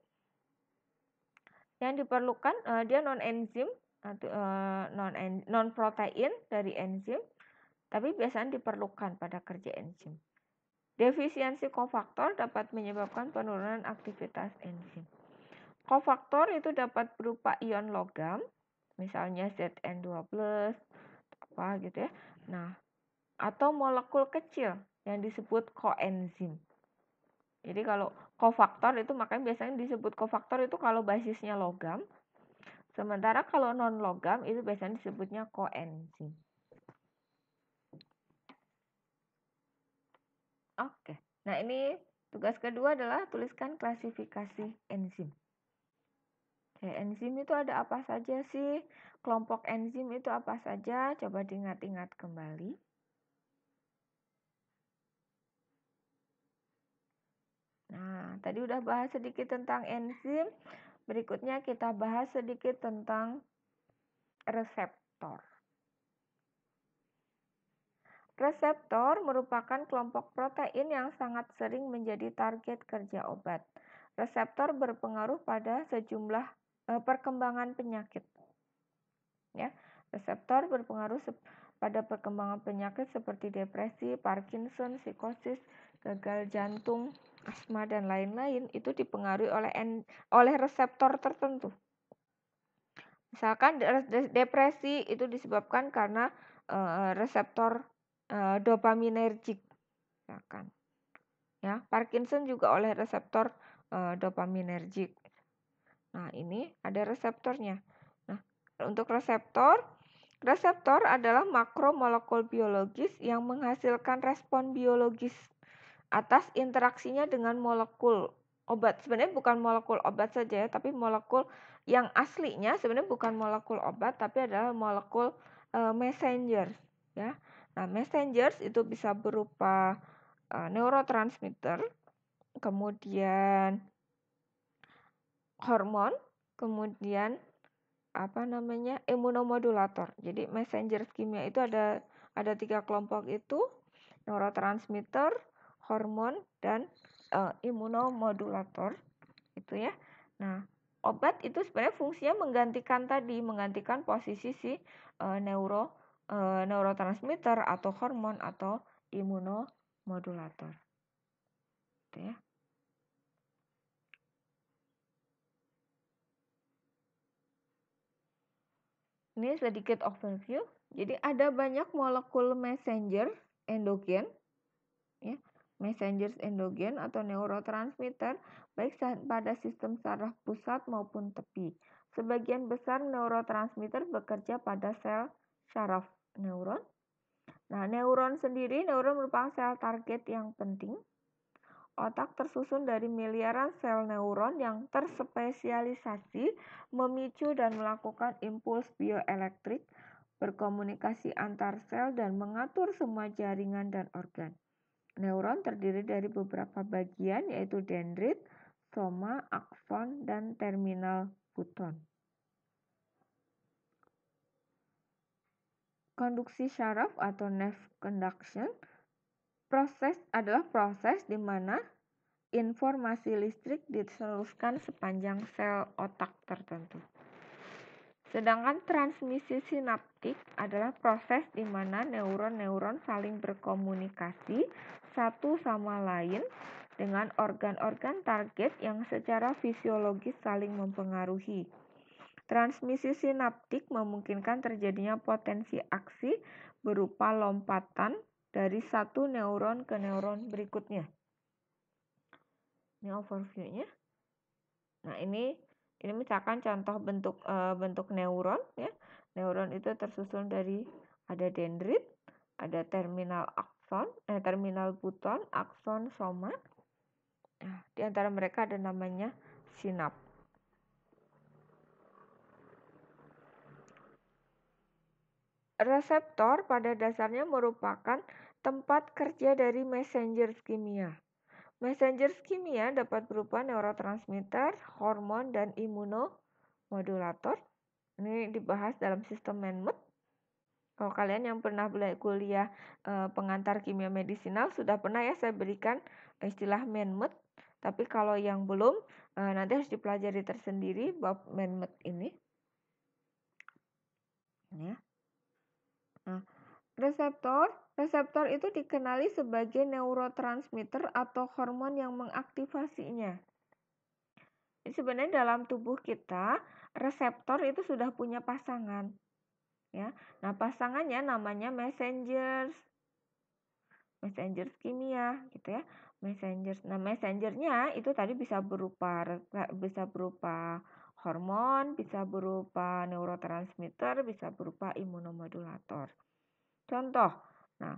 Yang diperlukan dia non-enzim atau non-protein dari enzim, tapi biasanya diperlukan pada kerja enzim. Defisiensi kofaktor dapat menyebabkan penurunan aktivitas enzim. Kofaktor itu dapat berupa ion logam, misalnya Zn2+, apa gitu ya. Nah, atau molekul kecil yang disebut koenzim. Jadi kalau kofaktor itu makanya biasanya disebut kofaktor itu kalau basisnya logam. Sementara kalau non logam itu biasanya disebutnya koenzim. Oke. Nah, ini tugas kedua adalah tuliskan klasifikasi enzim. Oke, enzim itu ada apa saja sih? Kelompok enzim itu apa saja? Coba diingat-ingat kembali. Nah, tadi udah bahas sedikit tentang enzim. Berikutnya kita bahas sedikit tentang reseptor. Reseptor merupakan kelompok protein yang sangat sering menjadi target kerja obat. Reseptor berpengaruh pada sejumlah perkembangan penyakit. Ya, reseptor berpengaruh pada perkembangan penyakit seperti depresi, Parkinson, psikosis, gagal jantung, asma dan lain-lain itu dipengaruhi oleh reseptor tertentu. Misalkan depresi itu disebabkan karena reseptor dopaminergic, misalkan. Ya, Parkinson juga oleh reseptor dopaminergic. Nah, ini ada reseptornya. Nah, untuk reseptor adalah makromolekul biologis yang menghasilkan respon biologis atas interaksinya dengan molekul obat. Sebenarnya bukan molekul obat saja ya, tapi molekul yang aslinya sebenarnya bukan molekul obat, tapi adalah molekul messengers. Ya, nah messengers itu bisa berupa neurotransmitter, kemudian hormon, kemudian imunomodulator. Jadi messenger kimia itu ada 3 kelompok itu, neurotransmitter, hormon dan imunomodulator itu ya. Nah, obat itu sebenarnya fungsinya menggantikan posisi si neurotransmitter atau hormon atau imunomodulator. Gitu ya. Ini sedikit overview. Jadi ada banyak molekul messenger endogen, ya, messengers endogen atau neurotransmitter baik pada sistem saraf pusat maupun tepi. Sebagian besar neurotransmitter bekerja pada sel saraf neuron. Nah, neuron merupakan sel target yang penting. Otak tersusun dari miliaran sel neuron yang terspesialisasi memicu dan melakukan impuls bioelektrik, berkomunikasi antar sel dan mengatur semua jaringan dan organ. Neuron terdiri dari beberapa bagian yaitu dendrit, soma, akson, dan terminal buton. Konduksi syaraf atau nerve conduction adalah proses di mana informasi listrik diteruskan sepanjang sel otak tertentu. Sedangkan transmisi sinaptik adalah proses di mana neuron-neuron saling berkomunikasi satu sama lain dengan organ-organ target yang secara fisiologis saling mempengaruhi. Transmisi sinaptik memungkinkan terjadinya potensi aksi berupa lompatan dari satu neuron ke neuron berikutnya. Ini overview-nya. Nah, ini misalkan contoh bentuk neuron ya. Neuron itu tersusun dari ada dendrit, ada terminal akson, terminal buton, akson, soma. Nah, di antara mereka ada namanya sinap. Reseptor pada dasarnya merupakan tempat kerja dari messenger kimia. Messenger kimia dapat berupa neurotransmitter, hormon, dan imunomodulator. Ini dibahas dalam sistem Manmet. Kalau kalian yang pernah kuliah pengantar kimia medisinal, sudah pernah ya saya berikan istilah Manmet. Tapi kalau yang belum, nanti harus dipelajari tersendiri bab Manmet ini. Ya. Nah, reseptor itu dikenali sebagai neurotransmitter atau hormon yang mengaktifasinya. Jadi sebenarnya dalam tubuh kita, reseptor itu sudah punya pasangan. Ya. Nah, pasangannya namanya messengers kimia gitu ya. Nah, messengernya itu tadi bisa berupa hormon, bisa berupa neurotransmitter, bisa berupa imunomodulator. Contoh, nah,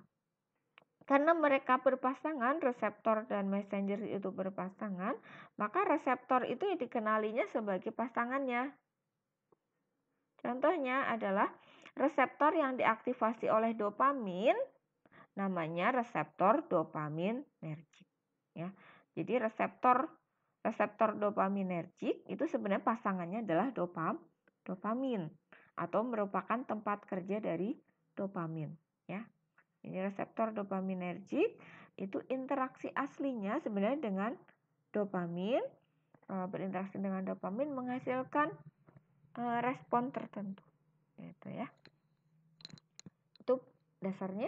karena mereka berpasangan, reseptor dan messenger itu berpasangan, maka reseptor itu dikenalinya sebagai pasangannya. Contohnya adalah reseptor yang diaktifasi oleh dopamin, namanya reseptor dopaminergic. Ya, jadi reseptor dopaminergic itu sebenarnya pasangannya adalah dopamin atau merupakan tempat kerja dari dopamin. Ya, ini reseptor dopaminergic itu interaksi aslinya sebenarnya dengan dopamin, berinteraksi dengan dopamin menghasilkan respon tertentu, gitu ya. Itu dasarnya.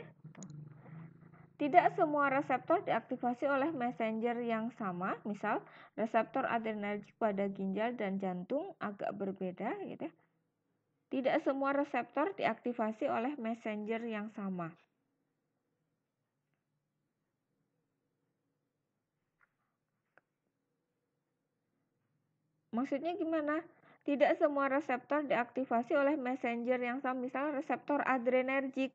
Tidak semua reseptor diaktifasi oleh messenger yang sama. Misal, reseptor adrenergik pada ginjal dan jantung agak berbeda, gitu. Tidak semua reseptor diaktifasi oleh messenger yang sama. Maksudnya gimana? Tidak semua reseptor diaktifasi oleh messenger yang sama. Misal reseptor adrenergik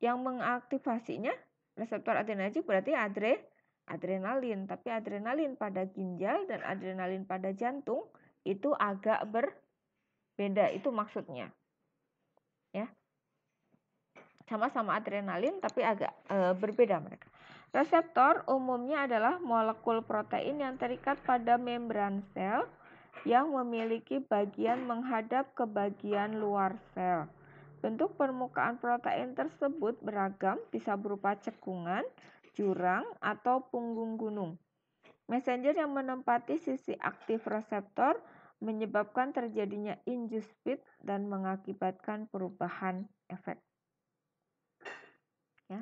yang mengaktifasinya, reseptor adrenergik berarti adrenalin. Tapi adrenalin pada ginjal dan adrenalin pada jantung itu agak berbeda. Itu maksudnya. Ya. Sama-sama adrenalin tapi agak berbeda mereka. Reseptor umumnya adalah molekul protein yang terikat pada membran sel yang memiliki bagian menghadap ke bagian luar sel. Bentuk permukaan protein tersebut beragam, bisa berupa cekungan, jurang, atau punggung gunung. Messenger yang menempati sisi aktif reseptor menyebabkan terjadinya induced speed dan mengakibatkan perubahan efek. Ya,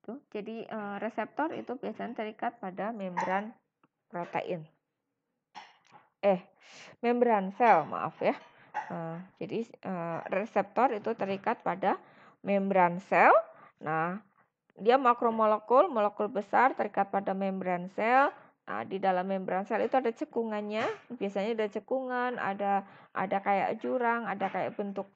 tuh. Jadi reseptor itu biasanya terikat pada membran protein. Membran sel, maaf ya. Jadi reseptor itu terikat pada membran sel. Nah, dia makromolekul, molekul besar terikat pada membran sel. Nah, di dalam membran sel itu ada cekungannya. Biasanya ada cekungan, ada kayak jurang, ada kayak bentuk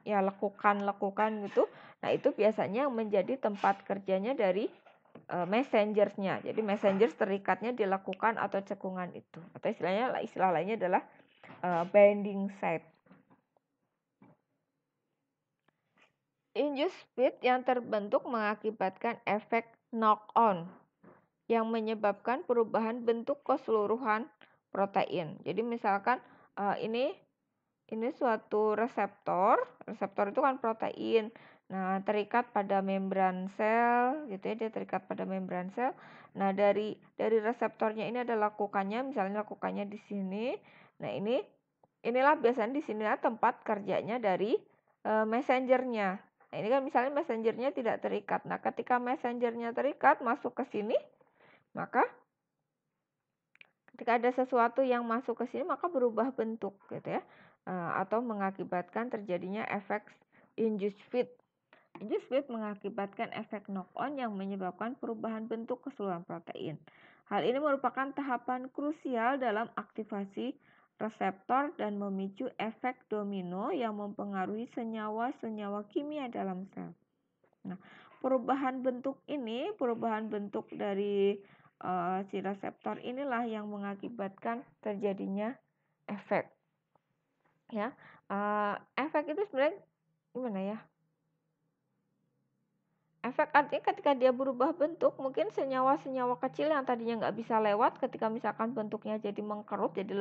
ya lekukan gitu. Nah, itu biasanya menjadi tempat kerjanya dari messengersnya. Jadi messengers terikatnya dilakukan atau cekungan itu. Atau istilah lainnya adalah binding site. Induced speed yang terbentuk mengakibatkan efek knock-on yang menyebabkan perubahan bentuk keseluruhan protein. Jadi misalkan ini suatu reseptor itu kan protein. Nah, terikat pada membran sel, gitu ya, dia terikat pada membran sel. Nah, dari reseptornya ini ada lakukannya, misalnya lakukannya di sini. Nah, ini inilah biasanya di sinilah tempat kerjanya dari messengernya. Nah, ini kan misalnya messengernya tidak terikat. Nah, ketika messengernya terikat masuk ke sini, maka ketika ada sesuatu yang masuk ke sini maka berubah bentuk gitu ya. Atau mengakibatkan terjadinya efek induced fit. Induced fit mengakibatkan efek knock-on yang menyebabkan perubahan bentuk keseluruhan protein. Hal ini merupakan tahapan krusial dalam aktivasi reseptor dan memicu efek domino yang mempengaruhi senyawa-senyawa kimia dalam sel. Nah, perubahan bentuk dari si reseptor inilah yang mengakibatkan terjadinya efek. Ya, efek itu sebenarnya gimana ya? Efek artinya ketika dia berubah bentuk, mungkin senyawa-senyawa kecil yang tadinya nggak bisa lewat, ketika misalkan bentuknya jadi mengkerut, jadi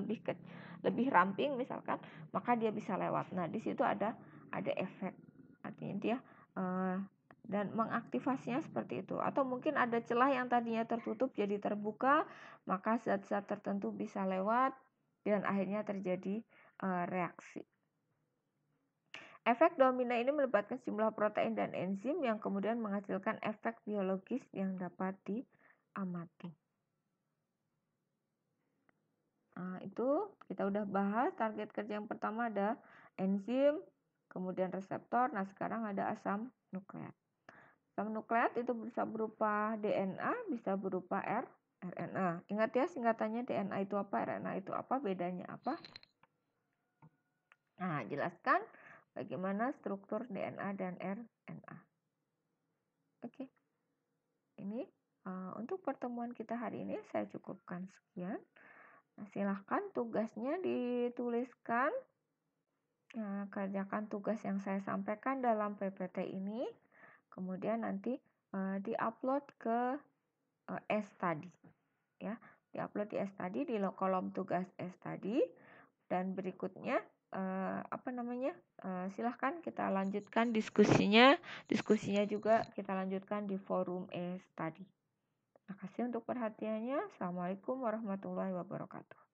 lebih ramping misalkan, maka dia bisa lewat. Nah, di situ ada efek. Artinya dia dan mengaktifasinya seperti itu. Atau mungkin ada celah yang tadinya tertutup jadi terbuka, maka zat-zat tertentu bisa lewat dan akhirnya terjadi reaksi. Efek domino ini melibatkan sejumlah protein dan enzim yang kemudian menghasilkan efek biologis yang dapat diamati. Nah, itu kita udah bahas target kerja yang pertama ada enzim, kemudian reseptor. Nah, sekarang ada asam nukleat. Asam nukleat itu bisa berupa DNA, bisa berupa RNA. Ingat ya singkatannya DNA itu apa, RNA itu apa, bedanya apa? Nah, jelaskan bagaimana struktur DNA dan RNA. Oke. Ini untuk pertemuan kita hari ini saya cukupkan sekian. Nah, silahkan tugasnya dituliskan. Nah, kerjakan tugas yang saya sampaikan dalam PPT ini. Kemudian nanti diupload ke e-study. Ya, diupload di e-study di kolom tugas e-study. Dan berikutnya silahkan kita lanjutkan diskusinya juga kita lanjutkan di forum e-study. Terima kasih untuk perhatiannya. Assalamualaikum warahmatullahi wabarakatuh.